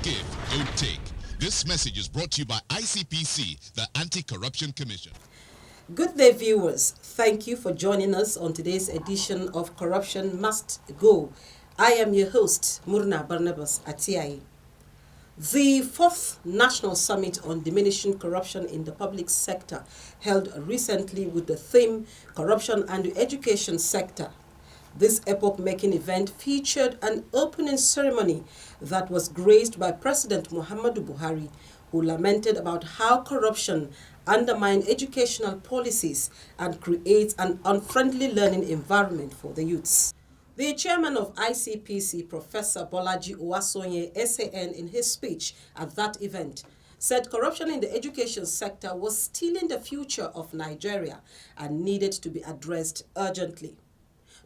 give, don't take. This message is brought to you by ICPC, the Anti-Corruption Commission. Good day, viewers. Thank you for joining us on today's edition of Corruption Must Go. I am your host, Murna Barnabas Atiai. The 4th National Summit on Diminishing Corruption in the Public Sector, held recently with the theme Corruption and the Education Sector. This epoch-making event featured an opening ceremony that was graced by President Muhammadu Buhari, who lamented about how corruption undermines educational policies and creates an unfriendly learning environment for the youths. The chairman of ICPC, Professor Bolaji Owasonye, SAN, in his speech at that event, said corruption in the education sector was stealing the future of Nigeria and needed to be addressed urgently.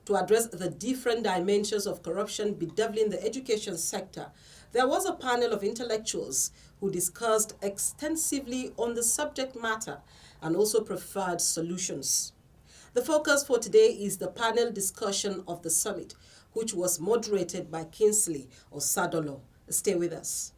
To address the different dimensions of corruption bedeviling the education sector, there was a panel of intellectuals who discussed extensively on the subject matter and also preferred solutions. The focus for today is the panel discussion of the summit, which was moderated by Kingsley Osadolo. Stay with us.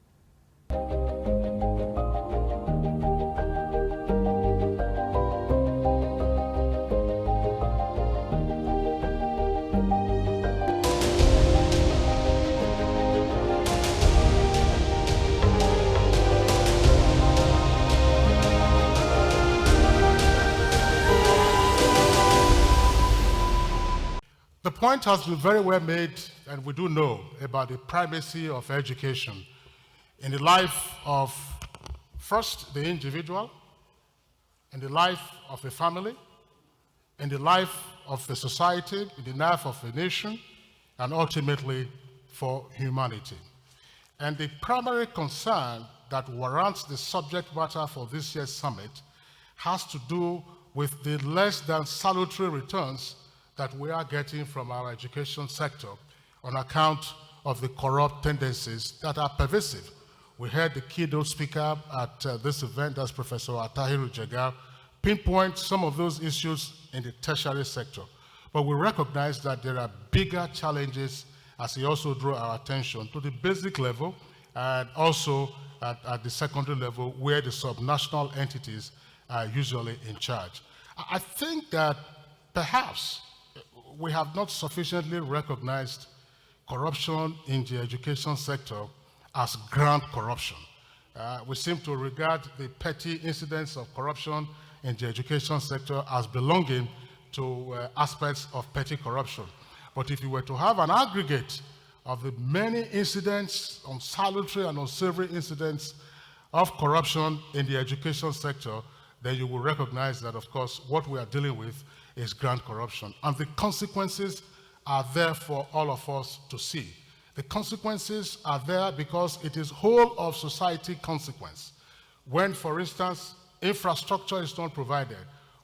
The point has been very well made, and we do know about the primacy of education in the life of, first, the individual, in the life of a family, in the life of a society, in the life of a nation, and ultimately for humanity. And the primary concern that warrants the subject matter for this year's summit has to do with the less than salutary returns that we are getting from our education sector on account of the corrupt tendencies that are pervasive. We heard the keynote speaker at this event, that's Professor Atahiru Jega, pinpoint some of those issues in the tertiary sector. But we recognize that there are bigger challenges, as he also drew our attention to the basic level and also at the secondary level where the subnational entities are usually in charge. I think that perhaps we have not sufficiently recognized corruption in the education sector as grand corruption. We seem to regard the petty incidents of corruption in the education sector as belonging to aspects of petty corruption. But if you were to have an aggregate of the many incidents, unsalutary and unsavory incidents of corruption in the education sector, then you will recognize that, of course, what we are dealing with is grand corruption. And the consequences are there for all of us to see. The consequences are there because it is whole of society consequence. When, for instance, infrastructure is not provided,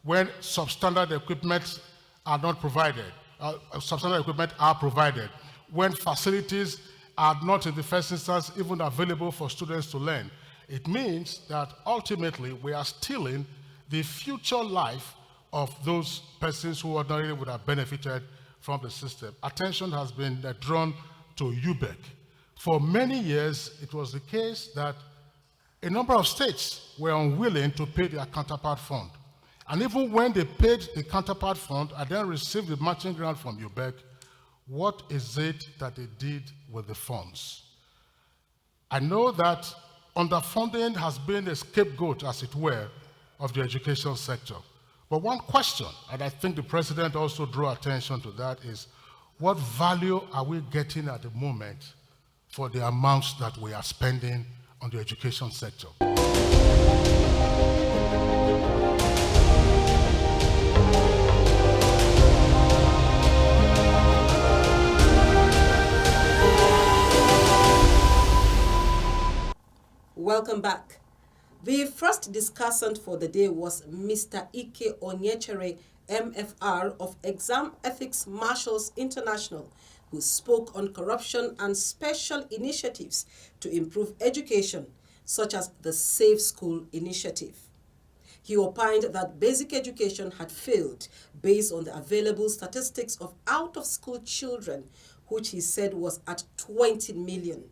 when substandard equipment are not provided, substandard equipment are provided, when facilities are not in the first instance even available for students to learn, it means that ultimately we are stealing the future life of those persons who ordinarily would have benefited from the system. Attention has been drawn to UBEC. For many years, it was the case that a number of states were unwilling to pay their counterpart fund. And even when they paid the counterpart fund and then received the matching grant from UBEC, what is it that they did with the funds? I know that underfunding has been a scapegoat, as it were, of the education sector. But one question, and I think the president also drew attention to that, is what value are we getting at the moment for the amounts that we are spending on the education sector? Welcome back. The first discussant for the day was Mr. Ike Onyechere, MFR of Exam Ethics Marshals International, who spoke on corruption and special initiatives to improve education, such as the Safe School Initiative. He opined that basic education had failed based on the available statistics of out-of-school children, which he said was at 20 million.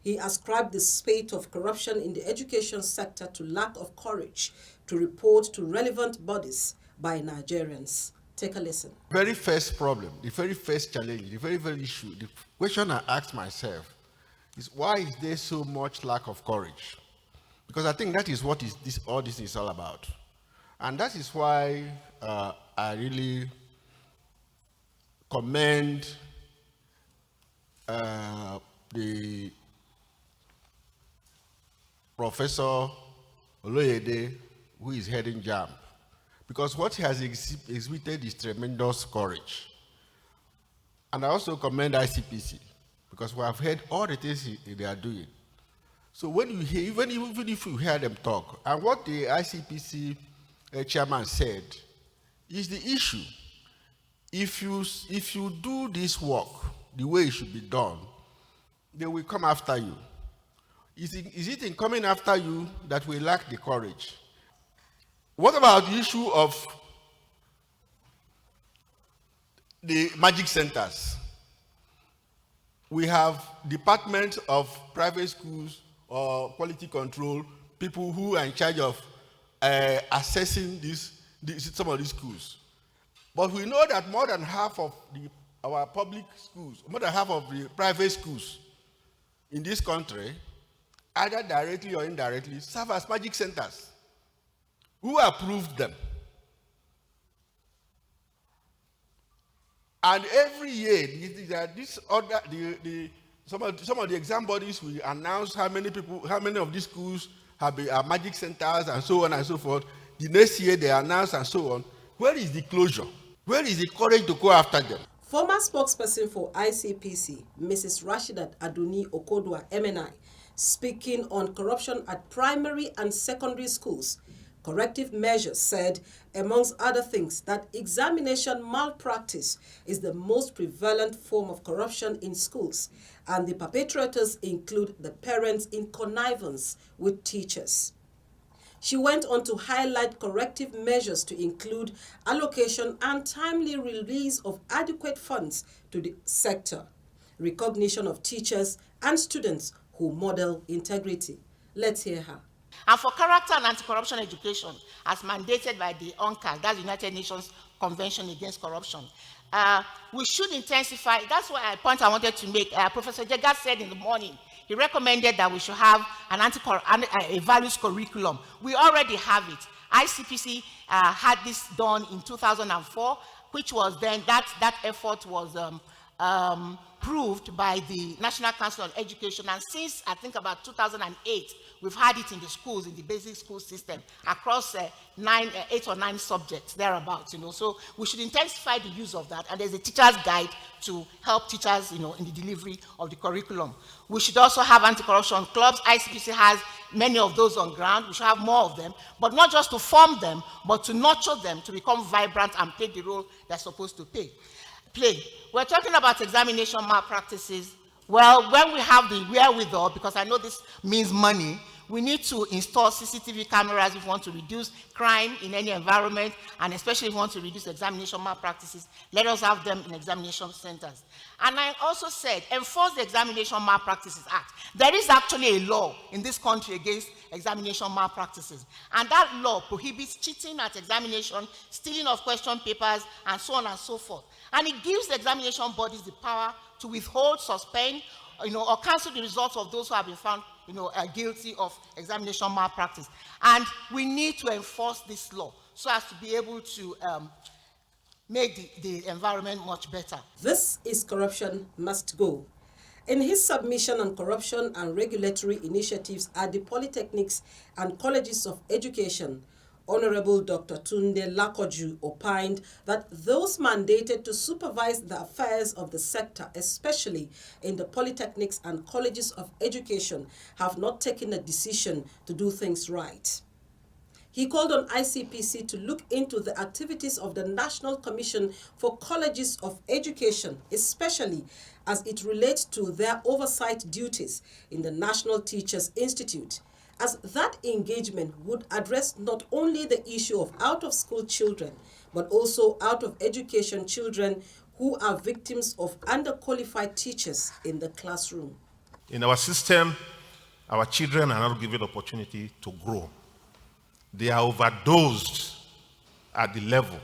He ascribed the spate of corruption in the education sector to lack of courage to report to relevant bodies by Nigerians. Take a listen. Very first problem, the very first challenge, the very issue, the question I asked myself is, why is there so much lack of courage? Because I think that is what all this is all about. And that is why I really commend the Professor Oloyede, who is heading JAMB, because what he has exhibited is tremendous courage. And I also commend ICPC, because we have heard all the things they are doing. So when you hear, even if you hear them talk, and what the ICPC chairman said is the issue. If you do this work the way it should be done, they will come after you. Is it in coming after you that we lack the courage? What about the issue of the magic centers? We have departments of private schools or quality control, people who are in charge of assessing some of these schools. But we know that more than half of our public schools, more than half of the private schools in this country, either directly or indirectly, serve as magic centers. Who approved them? And every year, some of the exam bodies will announce how many of these schools are magic centers and so on and so forth. The next year they announce and so on. Where is the closure? Where is the courage to go after them? Former spokesperson for ICPC, Mrs. Rashidat Aduni Okodwa MNI, speaking on corruption at primary and secondary schools, corrective measures said, amongst other things, that examination malpractice is the most prevalent form of corruption in schools, and the perpetrators include the parents in connivance with teachers. She went on to highlight corrective measures to include allocation and timely release of adequate funds to the sector, recognition of teachers and students who model integrity. Let's hear her. And for character and anti-corruption education, as mandated by the UNCAC, that's the United Nations Convention Against Corruption, we should intensify. That's why a point I wanted to make. Professor Jega said in the morning, he recommended that we should have a values curriculum. We already have it. ICPC had this done in 2004, which was then, that effort was proved by the National Council on Education, and since I think about 2008, we've had it in the schools, in the basic school system, across 8 or 9 subjects, thereabouts, So we should intensify the use of that, and there's a teacher's guide to help teachers, in the delivery of the curriculum. We should also have anti-corruption clubs. ICPC has many of those on ground. We should have more of them, but not just to form them, but to nurture them to become vibrant and play the role they're supposed to play. We're talking about examination malpractices. Well, when we have the wherewithal, because I know this means money, we need to install CCTV cameras if we want to reduce crime in any environment, and especially if we want to reduce examination malpractices. Let us have them in examination centers. And I also said, enforce the Examination Malpractices Act. There is actually a law in this country against examination malpractices. And that law prohibits cheating at examination, stealing of question papers, and so on and so forth. And it gives the examination bodies the power to withhold, suspend, or cancel the results of those who have been found, guilty of examination malpractice. And we need to enforce this law so as to be able to make the environment much better. This is Corruption Must Go. In his submission on corruption and regulatory initiatives at the polytechnics and colleges of education, Honorable Dr. Tunde Lakoju opined that those mandated to supervise the affairs of the sector, especially in the polytechnics and colleges of education, have not taken a decision to do things right. He called on ICPC to look into the activities of the National Commission for Colleges of Education, especially as it relates to their oversight duties in the National Teachers Institute, as that engagement would address not only the issue of out-of-school children, but also out-of-education children who are victims of underqualified teachers in the classroom. In our system, our children are not given opportunity to grow. They are overdosed at the level.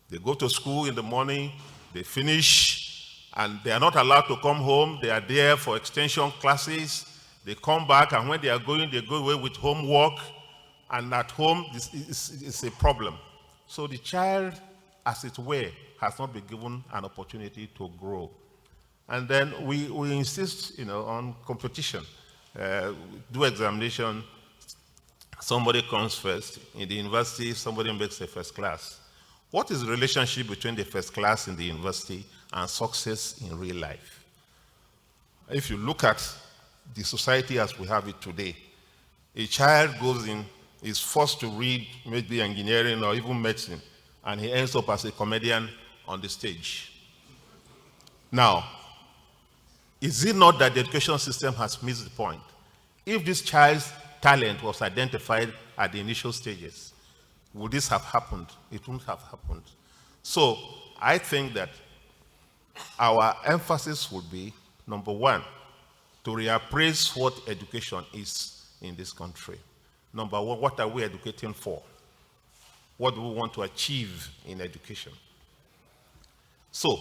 They go to school in the morning, they finish, and they are not allowed to come home. They are there for extension classes. They come back, and when they are going, they go away with homework. And at home, this is a problem. So the child, as it were, has not been given an opportunity to grow. And then we insist, on competition. Do examination, somebody comes first. In the university, somebody makes a first class. What is the relationship between the first class in the university and success in real life? If you look at the society as we have it today, a child goes in, is forced to read maybe engineering or even medicine, and he ends up as a comedian on the stage. Now, is it not that the education system has missed the point? If this child's talent was identified at the initial stages, would this have happened? It wouldn't have happened. So I think that our emphasis would be, number one, to reappraise what education is in this country. Number one, what are we educating for? What do we want to achieve in education? So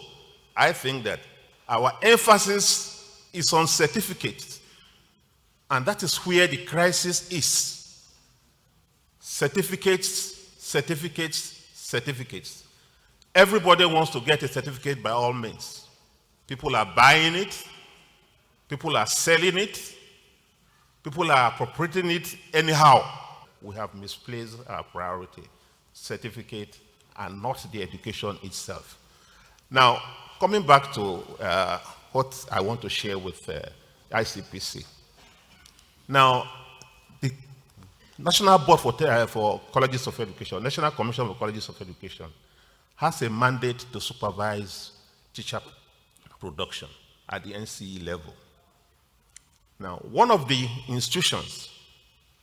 I think that our emphasis is on certificates, and that is where the crisis is. Certificates, certificates, certificates. Everybody wants to get a certificate by all means. People are buying it, people are selling it, people are appropriating it anyhow. We have misplaced our priority, certificate, and not the education itself. Now, coming back to what I want to share with ICPC. Now, the National Board for Colleges of Education, National Commission for Colleges of Education, has a mandate to supervise teacher production at the NCE level. Now, one of the institutions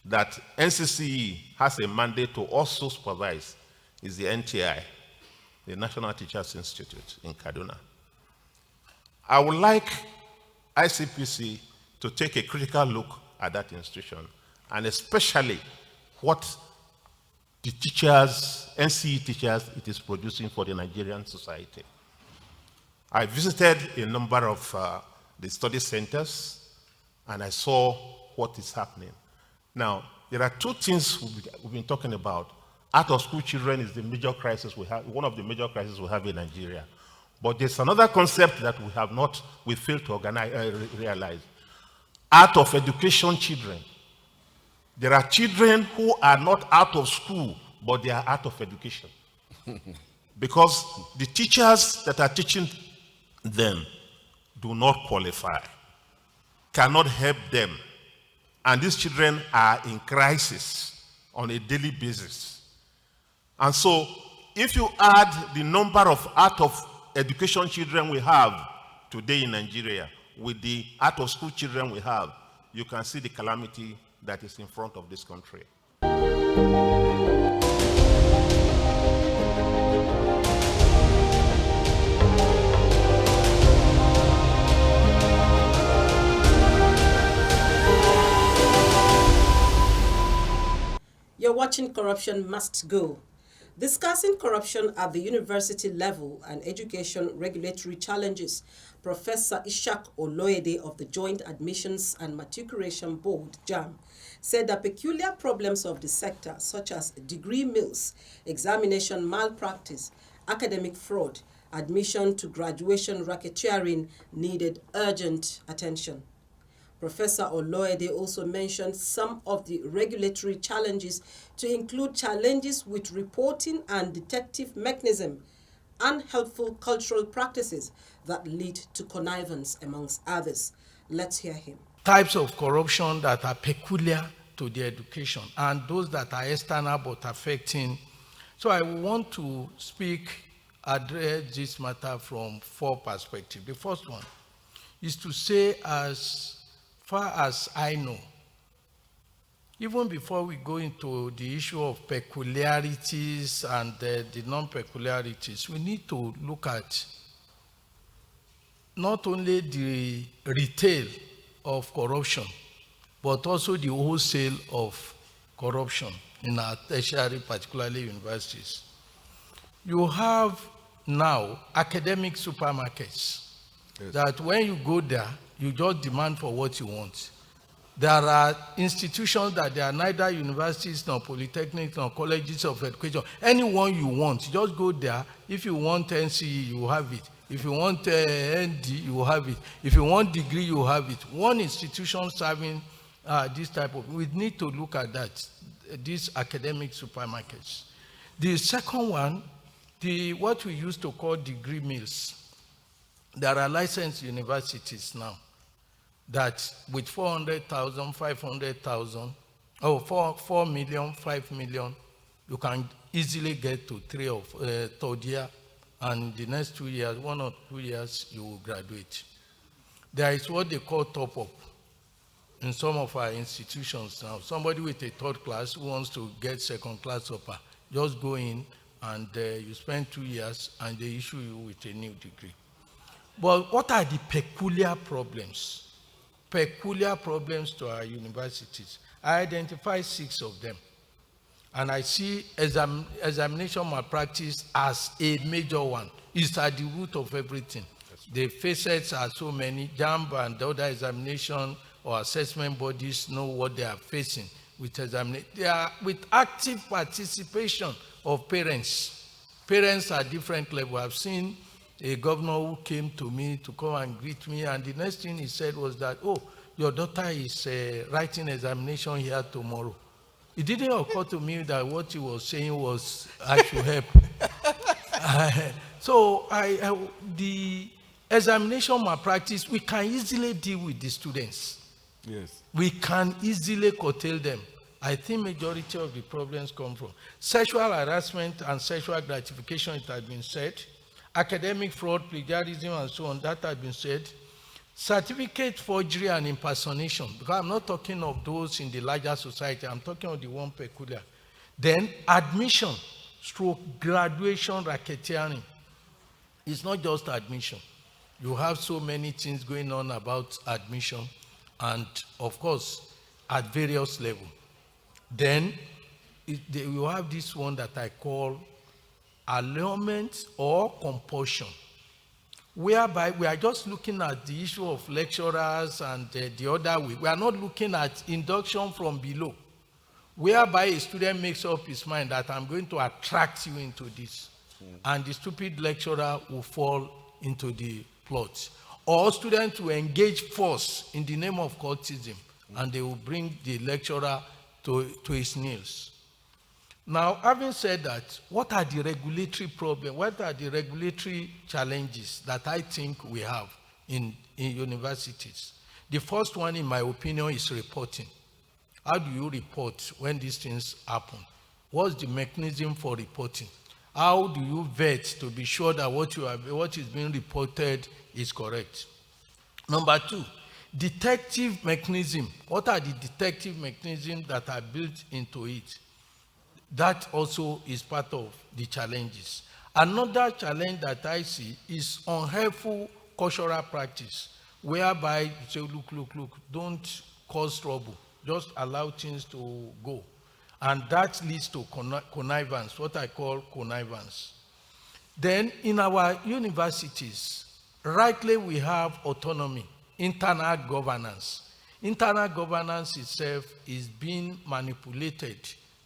that NCCE has a mandate to also supervise is the NTI, the National Teachers Institute in Kaduna. I would like ICPC to take a critical look at that institution, and especially what the teachers, NCE teachers, it is producing for the Nigerian society. I visited a number of the study centers, and I saw what is happening. Now, there are two things we've been talking about. Out-of-school children is the major crisis we have, one of the major crises we have in Nigeria. But there's another concept that we fail to realize. Out-of-education children. There are children who are not out of school, but they are out of education. Because the teachers that are teaching them do not qualify, cannot help them. And these children are in crisis on a daily basis. And so, if you add the number of out-of-education children we have today in Nigeria with the out-of-school children we have, you can see the calamity that is in front of this country. You're watching Corruption Must Go. Discussing corruption at the university level and education regulatory challenges, Professor Ishak Oloyede of the Joint Admissions and Matriculation Board, JAMB, said that peculiar problems of the sector, such as degree mills, examination malpractice, academic fraud, admission to graduation racketeering, needed urgent attention. Professor Oloyede also mentioned some of the regulatory challenges to include challenges with reporting and detective mechanism, unhelpful cultural practices that lead to connivance, amongst others. Let's hear him. Types of corruption that are peculiar to the education and those that are external but affecting. So I want to address this matter from 4 perspectives. The first one is to say, as far as I know, even before we go into the issue of peculiarities and the non-peculiarities, we need to look at not only the retail of corruption, but also the wholesale of corruption in our tertiary, particularly universities. You have now academic supermarkets that when you go there, you just demand for what you want. There are institutions that they are neither universities nor polytechnics nor colleges of education. Anyone you want, just go there. If you want NCE, you have it. If you want ND, you have it. If you want degree, you have it. One institution serving this type of, we need to look at that, these academic supermarkets. The second one, what we used to call degree mills. There are licensed universities now that with 400,000, 500,000, 4 million, 5 million, you can easily get to third year, and in the next 2 years, 1 or 2 years, you will graduate. There is what they call top-up in some of our institutions now. Somebody with a third class who wants to get second class upper, just go in and you spend 2 years and they issue you with a new degree. But what are the peculiar problems? Peculiar problems to our universities. I identify 6 of them. And I see examination malpractice as a major one. It's at the root of everything. The facets are so many. JAMB and the other examination or assessment bodies know what they are facing with examination. They are with active participation of parents. Parents at different levels. I've seen a governor who came to me to come and greet me, and the next thing he said was that, oh, your daughter is writing examination here tomorrow. It didn't occur to me that what he was saying was I should help. So the examination malpractice, we can easily deal with the students. Yes. We can easily curtail them. I think majority of the problems come from sexual harassment and sexual gratification, it has been said. Academic fraud, plagiarism, and so on, that has been said. Certificate forgery and impersonation, because I'm not talking of those in the larger society, I'm talking of the one peculiar. Then admission, stroke graduation racketeering. It's not just admission. You have so many things going on about admission, and of course, at various levels. Then you have this one that I call allurement or compulsion, whereby we are just looking at the issue of lecturers and the other way. We are not looking at induction from below, whereby a student makes up his mind that I'm going to attract you into this, and the stupid lecturer will fall into the plot. Or students will engage force in the name of cultism, and they will bring the lecturer to his knees. Now, having said that, what are the regulatory problems? What are the regulatory challenges that I think we have in universities? The first one, in my opinion, is reporting. How do you report when these things happen? What's the mechanism for reporting? How do you vet to be sure that what is being reported is correct? Number 2, detective mechanism. What are the detective mechanisms that are built into it? That also is part of the challenges. Another challenge that I see is unhelpful cultural practice, whereby you say, look, don't cause trouble. Just allow things to go. And that leads to connivance, what I call connivance. Then in our universities, rightly we have autonomy, internal governance. Internal governance itself is being manipulated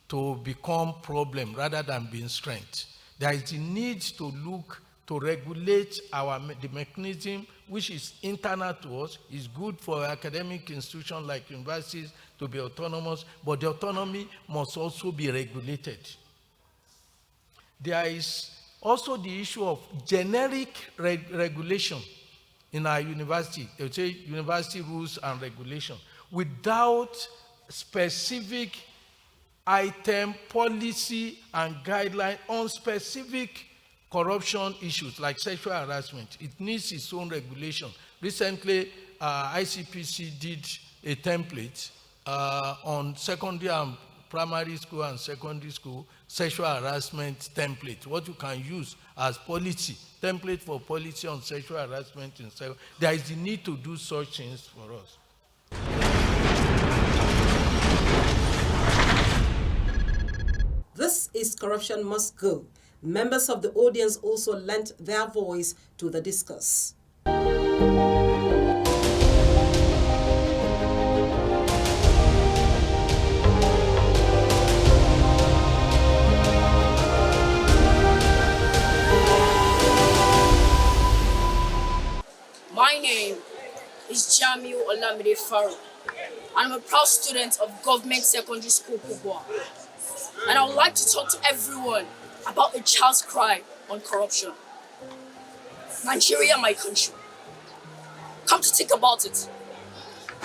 to become problem rather than being strength. There is a need to look to regulate the mechanism which is internal to us. Is good for academic institutions like universities to be autonomous, but the autonomy must also be regulated. There is also the issue of generic regulation in our university. They would say university rules and regulation without specific item, policy, and guideline on specific corruption issues like sexual harassment. It needs its own regulation. Recently, ICPC did a template on secondary and primary school and secondary school sexual harassment template, what you can use as policy, template for policy on sexual harassment. There is the need to do such things for us. This is Corruption Must Go. Members of the audience also lent their voice to the discourse. My name is Jamiu Olamide Farouk. I'm a proud student of Government Secondary School, Kubwa. And I would like to talk to everyone about a child's cry on corruption. Nigeria, my country. Come to think about it.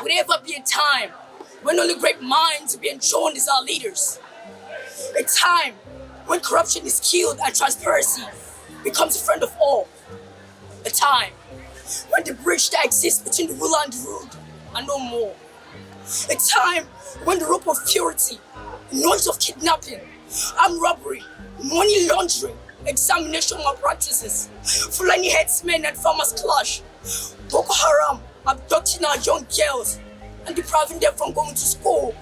Would there ever be a time when only great minds will be enthroned as our leaders? A time when corruption is killed and transparency becomes a friend of all. A time when the bridge that exists between the ruler and the ruled are no more. A time when the rope of purity, noise of kidnapping, armed robbery, money laundering, examination malpractices, Fulani headsmen and farmers clash, Boko Haram abducting our young girls and depriving them from going to school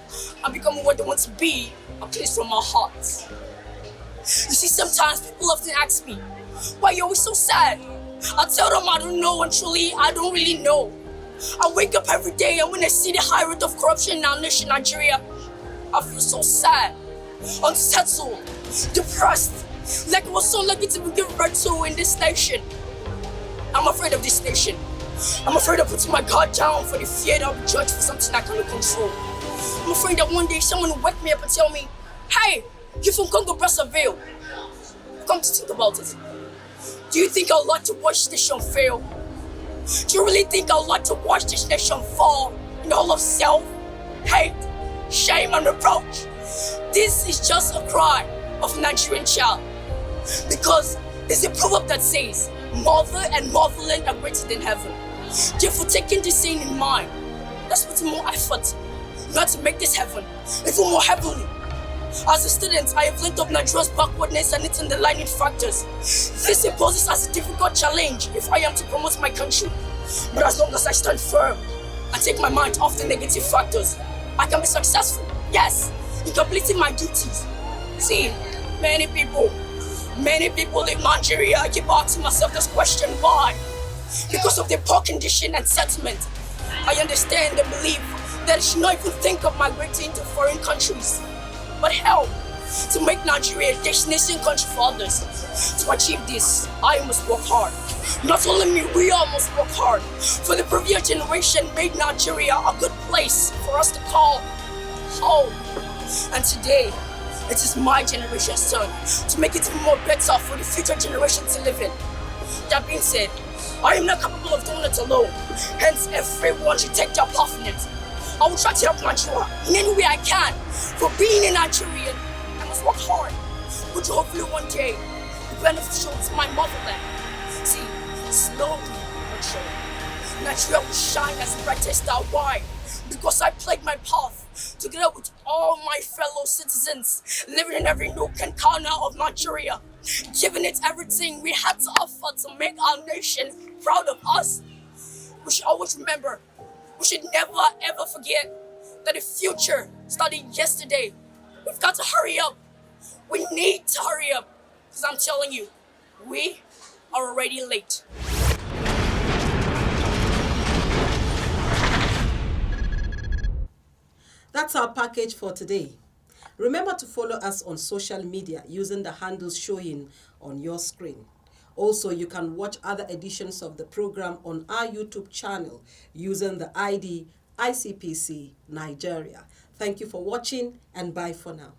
and becoming what they want to be, a place from our hearts. You see, sometimes people often ask me, why are you always so sad? I tell them I don't know, and truly I don't really know. I wake up every day and when I see the high rate of corruption in our nation, Nigeria, I feel so sad, unsettled, depressed, like it was so lucky to be given birth to in this nation. I'm afraid of this nation. I'm afraid of putting my guard down for the fear that I'll be judged for something I cannot control. I'm afraid that one day someone will wake me up and tell me, hey, you're from Congo Brazzaville. Come to think about it. Do you think I'd like to watch this nation fail? Do you really think I'd like to watch this nation fall in all of self, hate, shame and reproach? This is just a cry of a Nigerian child. Because there's a proverb that says, mother and motherland are greater than heaven. Therefore, taking this saying in mind, let's put more effort not to make this heaven even more heavenly. As a student, I have linked up Nigeria's backwardness and its underlying factors. This imposes as a difficult challenge if I am to promote my country. But as long as I stand firm and take my mind off the negative factors, I can be successful, yes, in completing my duties. See, many people in Nigeria keep asking myself this question, why? Because of their poor condition and settlement. I understand and believe that I should not even think of migrating to foreign countries, but help to make Nigeria a destination country for others. To achieve this, I must work hard. Not only me, we all must work hard. For the previous generation made Nigeria a good place for us to call home. And today, it is my generation's turn to make it even more better for the future generation to live in. That being said, I am not capable of doing it alone. Hence, everyone should take their part in it. I will try to help Nigeria in any way I can. For being a Nigerian, I must work hard, which hopefully one day will be beneficial to my motherland. See, slowly but surely, Nigeria will shine as the brightest star. Why? Because I played my path together with all my fellow citizens living in every nook and corner of Nigeria, giving it everything we had to offer to make our nation proud of us. We should always remember, we should never ever forget that the future started yesterday. We've got to hurry up. We need to hurry up, because I'm telling you, we are already late. That's our package for today. Remember to follow us on social media using the handles showing on your screen. Also, you can watch other editions of the program on our YouTube channel using the ID ICPC Nigeria. Thank you for watching and bye for now.